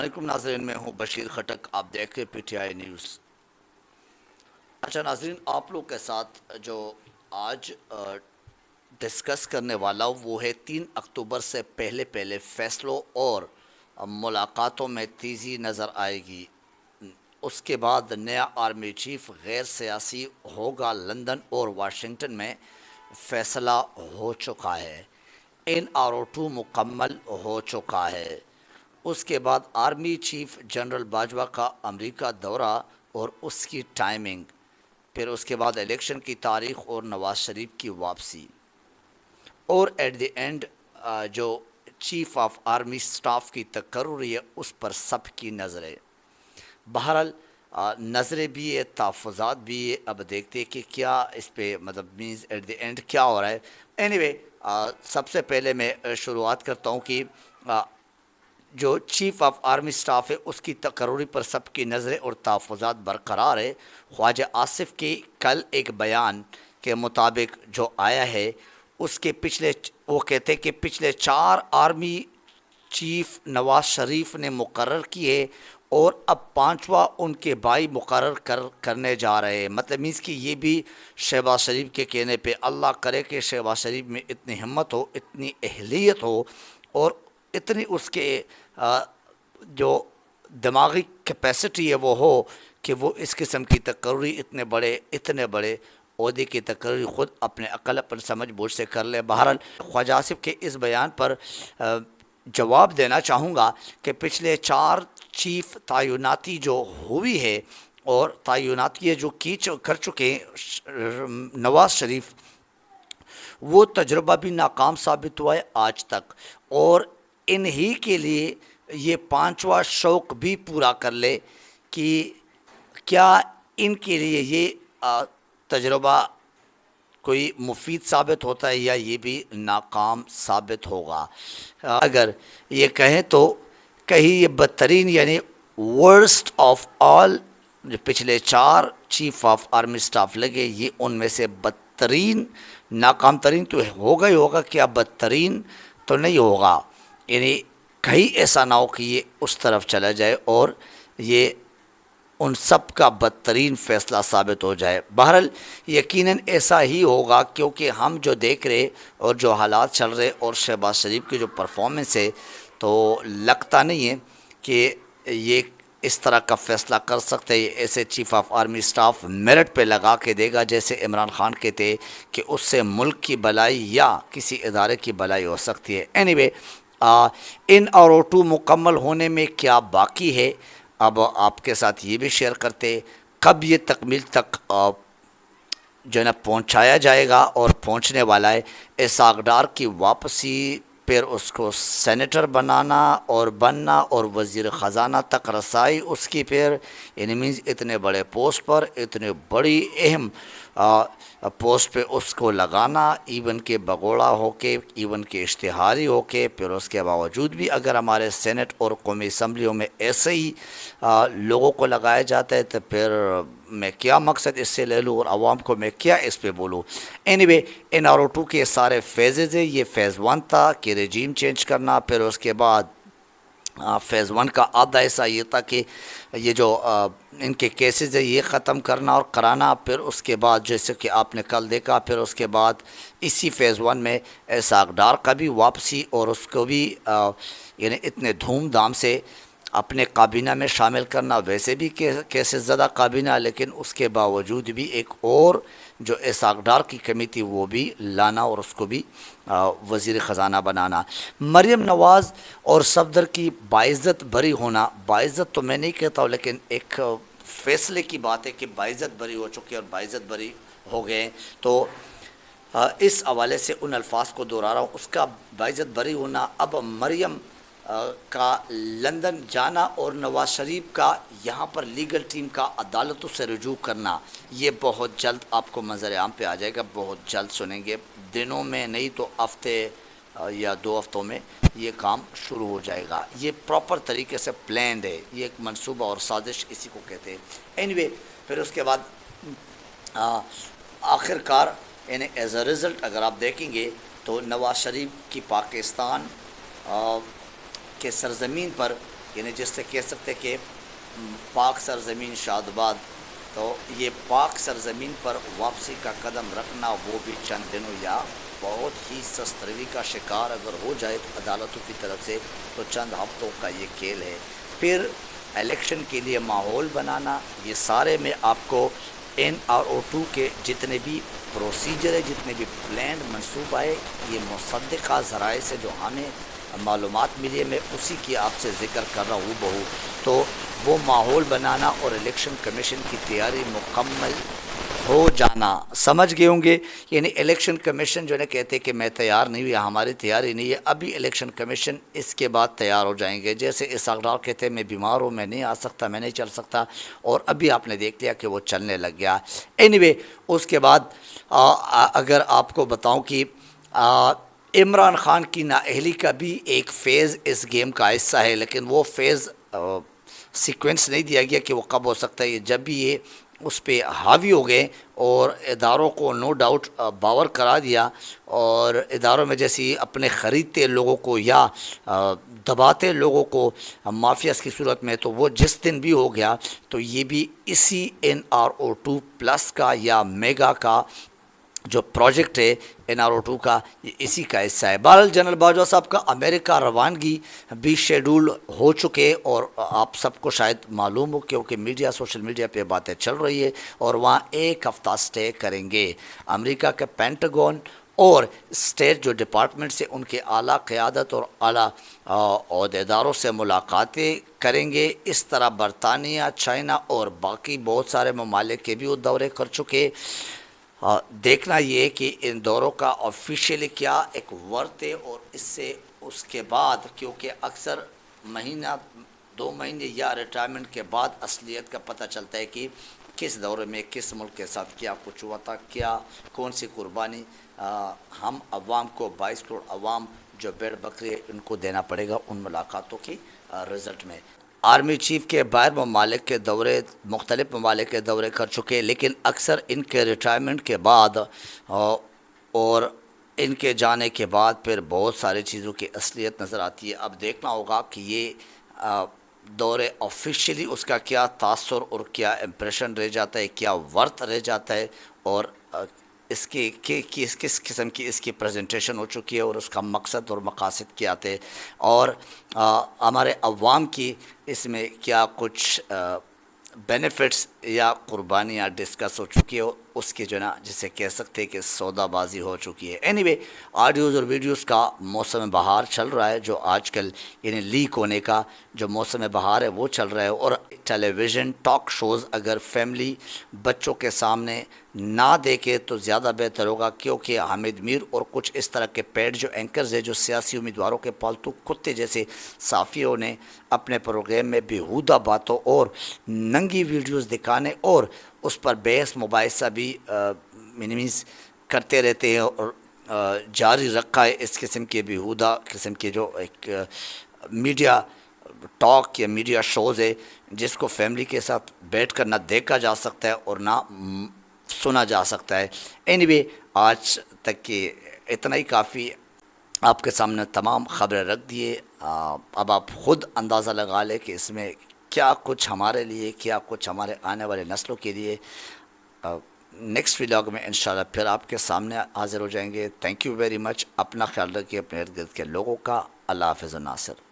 علیکم ناظرین، میں ہوں بشیر خٹک، آپ دیکھ رہے پی ٹی آئی نیوز۔ اچھا ناظرین، آپ لوگ کے ساتھ جو آج ڈسکس کرنے والا ہوں وہ ہے 3 اکتوبر سے پہلے فیصلوں اور ملاقاتوں میں تیزی نظر آئے گی۔ اس کے بعد نیا آرمی چیف غیر سیاسی ہوگا۔ لندن اور واشنگٹن میں فیصلہ ہو چکا ہے۔ NRO2 مکمل ہو چکا ہے۔ اس کے بعد آرمی چیف جنرل باجوہ کا امریکہ دورہ اور اس کی ٹائمنگ، پھر اس کے بعد الیکشن کی تاریخ اور نواز شریف کی واپسی، اور ایٹ دی اینڈ جو چیف آف آرمی سٹاف کی تقرری ہے اس پر سب کی نظریں۔ بہرحال نظریں بھی ہے، تحفظات بھی ہے۔ اب دیکھتے کہ کیا اس پہ مطلب مینز ایٹ دی اینڈ کیا ہو رہا ہے۔ اینی سب سے پہلے میں شروعات کرتا ہوں کہ جو چیف آف آرمی سٹاف ہے اس کی تقرری پر سب کی نظریں اور تحفظات برقرار ہے۔ خواجہ آصف کی کل ایک بیان کے مطابق جو آیا ہے اس کے وہ کہتے کہ پچھلے 4 آرمی چیف نواز شریف نے مقرر کیے اور اب 5واں ان کے بھائی مقرر کرنے جا رہے ہیں۔ مطلب مینس کہ یہ بھی شہباز شریف کے کہنے پہ، اللہ کرے کہ شہباز شریف میں اتنی ہمت ہو، اتنی اہلیت ہو اور اتنی اس کے جو دماغی کیپیسٹی ہے وہ ہو کہ وہ اس قسم کی تقرری اتنے بڑے عہدے کی تقرری خود اپنے عقل اپن سمجھ بوجھ سے کر لے۔ بہرحال خواجہ آصف کے اس بیان پر جواب دینا چاہوں گا کہ پچھلے 4 چیف تعیناتی جو ہوئی ہے اور تعیناتی جو کر چکے نواز شریف، وہ تجربہ بھی ناکام ثابت ہوا ہے آج تک، اور انہی کے لیے یہ 5واں شوق بھی پورا کر لے کہ کیا ان کے لیے یہ تجربہ کوئی مفید ثابت ہوتا ہے یا یہ بھی ناکام ثابت ہوگا۔ اگر یہ کہیں تو کہیں یہ بدترین یعنی ورسٹ آف آل جو پچھلے 4 چیف آف آرمی سٹاف لگے، یہ ان میں سے بدترین، ناکام ترین تو ہوگا ہی ہوگا، کیا بدترین تو نہیں ہوگا۔ یعنی کہیں ایسا نہ ہو کہ یہ اس طرف چلا جائے اور یہ ان سب کا بدترین فیصلہ ثابت ہو جائے۔ بہرحال یقیناً ایسا ہی ہوگا، کیونکہ ہم جو دیکھ رہے اور جو حالات چل رہے اور شہباز شریف کی جو پرفارمنس ہے تو لگتا نہیں ہے کہ یہ اس طرح کا فیصلہ کر سکتے۔ ایسے chief of army staff merit پہ لگا کے دے گا جیسے عمران خان کہتے کہ اس سے ملک کی بھلائی یا کسی ادارے کی بھلائی ہو سکتی ہے۔ اینی وے NRO2 مکمل ہونے میں کیا باقی ہے، اب آپ کے ساتھ یہ بھی شیئر کرتے، کب یہ تکمیل تک جو ہے نا پہنچایا جائے گا اور پہنچنے والا ہے۔ اسحاق ڈار کی واپسی، پھر اس کو سینیٹر بنانا اور بننا اور وزیر خزانہ تک رسائی اس کی، پھر یعنی مینز اتنے بڑے پوسٹ پر، اتنے بڑی اہم پوسٹ پہ اس کو لگانا، ایون کے بگوڑا ہو کے، ایون کے اشتہاری ہو کے، پھر اس کے باوجود بھی اگر ہمارے سینٹ اور قومی اسمبلیوں میں ایسے ہی لوگوں کو لگایا جاتا ہے تو پھر میں کیا مقصد اس سے لے لوں اور عوام کو میں کیا اس پہ بولوں۔ اینی وے NRO2 کے سارے فیزز ہیں۔ یہ فیز 1 تھا کہ رجیم چینج کرنا، پھر اس کے بعد فیز 1 کا آدھا حصہ یہ تھا کہ یہ جو ان کے کیسز ہے یہ ختم کرنا اور کرانا، پھر اس کے بعد جیسے کہ آپ نے کل دیکھا، پھر اس کے بعد اسی فیز 1 میں اسحاق ڈار کا بھی واپسی اور اس کو بھی یعنی اتنے دھوم دھام سے اپنے کابینہ میں شامل کرنا، ویسے بھی کیسز زدہ کابینہ، لیکن اس کے باوجود بھی ایک اور جو اسحاق ڈار کی کمی تھی وہ بھی لانا اور اس کو بھی وزیر خزانہ بنانا۔ مریم نواز اور صفدر کی باعزت بری ہونا، باعزت تو میں نہیں کہتا ہوں لیکن ایک فیصلے کی بات ہے کہ باعزت بری ہو چکی اور باعزت بری ہو گئے، تو اس حوالے سے ان الفاظ کو دہرا رہا ہوں۔ اس کا باعزت بری ہونا، اب مریم کا لندن جانا اور نواز شریف کا یہاں پر لیگل ٹیم کا عدالتوں سے رجوع کرنا، یہ بہت جلد آپ کو منظر عام پہ آ جائے گا، بہت جلد سنیں گے، دنوں میں نہیں تو ہفتے یا 2 ہفتوں میں یہ کام شروع ہو جائے گا۔ یہ پراپر طریقے سے پلانڈ ہے، یہ ایک منصوبہ اور سازش اسی کو کہتے ہیں۔ اینی وے پھر اس کے بعد آخر کار یعنی ایز اے رزلٹ اگر آپ دیکھیں گے تو نواز شریف کی پاکستان کے سرزمین پر یعنی جس سے کہہ سکتے کہ پاک سرزمین شادباد، تو یہ پاک سرزمین پر واپسی کا قدم رکھنا وہ بھی چند دنوں یا بہت ہی سست روی کا شکار اگر ہو جائے عدالتوں کی طرف سے تو چند ہفتوں کا یہ کھیل ہے۔ پھر الیکشن کے لیے ماحول بنانا، یہ سارے میں آپ کو NRO2 کے جتنے بھی پروسیجر ہے، جتنے بھی پلان منصوبہ ہے، یہ مصدقہ ذرائع سے جو ہمیں معلومات ملی ہے میں اسی کی آپ سے ذکر کر رہا ہوں بہو۔ تو وہ ماحول بنانا اور الیکشن کمیشن کی تیاری مکمل ہو جانا، سمجھ گئے ہوں گے۔ یعنی الیکشن کمیشن جو ہے کہتے کہ میں تیار نہیں ہوئی، ہماری تیاری نہیں ہے، ابھی الیکشن کمیشن اس کے بعد تیار ہو جائیں گے۔ جیسے اسحاق ڈار کہتے ہیں میں بیمار ہوں، میں نہیں آ سکتا، میں نہیں چل سکتا، اور ابھی آپ نے دیکھ لیا کہ وہ چلنے لگ گیا۔ اینی اس کے بعد اگر آپ کو بتاؤں کہ عمران خان کی نااہلی کا بھی ایک فیز اس گیم کا حصہ ہے، لیکن وہ فیز سیکوینس نہیں دیا گیا کہ وہ کب ہو سکتا ہے۔ جب بھی یہ اس پہ حاوی ہو گئے اور اداروں کو نو ڈاؤٹ باور کرا دیا، اور اداروں میں جیسی اپنے خریدتے لوگوں کو یا دباتے لوگوں کو مافیاز کی صورت میں، تو وہ جس دن بھی ہو گیا تو یہ بھی اسی NRO2 پلس کا یا میگا کا جو پروجیکٹ ہے NRO2 کا، یہ اسی کا حصہ ہے۔ بہرحال جنرل باجوہ صاحب کا امریکہ روانگی بھی شیڈول ہو چکے، اور آپ سب کو شاید معلوم ہو کیونکہ میڈیا سوشل میڈیا پہ باتیں چل رہی ہے، اور وہاں ایک ہفتہ سٹے کریں گے۔ امریکہ کے پینٹاگون اور اسٹیٹ جو ڈپارٹمنٹ سے ان کے اعلیٰ قیادت اور اعلیٰ عہدیداروں سے ملاقاتیں کریں گے۔ اس طرح برطانیہ، چائنا اور باقی بہت سارے ممالک کے بھی وہ دورے کر چکے۔ دیکھنا یہ ہے کہ ان دوروں کا آفیشیلی کیا ایک ورت ہے، اور اس کے بعد کیونکہ اکثر مہینہ 2 مہینے یا ریٹائرمنٹ کے بعد اصلیت کا پتہ چلتا ہے کہ کس دورے میں کس ملک کے ساتھ کیا کچھ ہوا تھا، کیا کون سی قربانی ہم عوام کو 22 کروڑ عوام جو بیڑ بکرے ان کو دینا پڑے گا ان ملاقاتوں کی رزلٹ میں۔ آرمی چیف کے باہر ممالک کے دورے، مختلف ممالک کے دورے کر چکے، لیکن اکثر ان کے ریٹائرمنٹ کے بعد اور ان کے جانے کے بعد پھر بہت ساری چیزوں کی اصلیت نظر آتی ہے۔ اب دیکھنا ہوگا کہ یہ دورے آفیشیلی اس کا کیا تاثر اور کیا امپریشن رہ جاتا ہے، کیا ورت رہ جاتا ہے، اور اس کی کس قسم کی اس کی پریزنٹیشن ہو چکی ہے، اور اس کا مقصد اور مقاصد کیا تھے، اور ہمارے عوام کی اس میں کیا کچھ بینیفٹس یا قربانیاں ڈسکس ہو چکی ہے، اس کی جو نا جسے کہہ سکتے کہ سودا بازی ہو چکی ہے۔ اینی آڈیوز اور ویڈیوز کا موسم بہار چل رہا ہے، جو آج کل یعنی لیک ہونے کا جو موسم بہار ہے وہ چل رہا ہے، اور ٹیلی ویژن ٹاک شوز اگر فیملی بچوں کے سامنے نہ دیکھے تو زیادہ بہتر ہوگا، کیونکہ حامد میر اور کچھ اس طرح کے پیڈ جو اینکرز ہیں جو سیاسی امیدواروں کے پالتو کتے جیسے صحافیوں نے اپنے پروگرام میں بیہودہ باتوں اور ننگی ویڈیوز دکھانے اور اس پر بحث مباحثہ بھی مینیمز کرتے رہتے ہیں، اور جاری رکھا ہے اس قسم کے بیہودہ قسم کے جو ایک میڈیا ٹاک یا میڈیا شوز ہے جس کو فیملی کے ساتھ بیٹھ کر نہ دیکھا جا سکتا ہے اور نہ سنا جا سکتا ہے۔ اینی آج تک کہ اتنا ہی کافی، آپ کے سامنے تمام خبریں رکھ دیے۔ اب آپ خود اندازہ لگا لیں کہ اس میں کیا کچھ ہمارے لیے، کیا کچھ ہمارے آنے والے نسلوں کے لیے۔ نیکسٹ ولاگ میں انشاءاللہ پھر آپ کے سامنے حاضر ہو جائیں گے۔ Thank you very much. اپنا خیال رکھیے، اپنے ارد گرد کے لوگوں کا۔ اللہ حافظ الناصر۔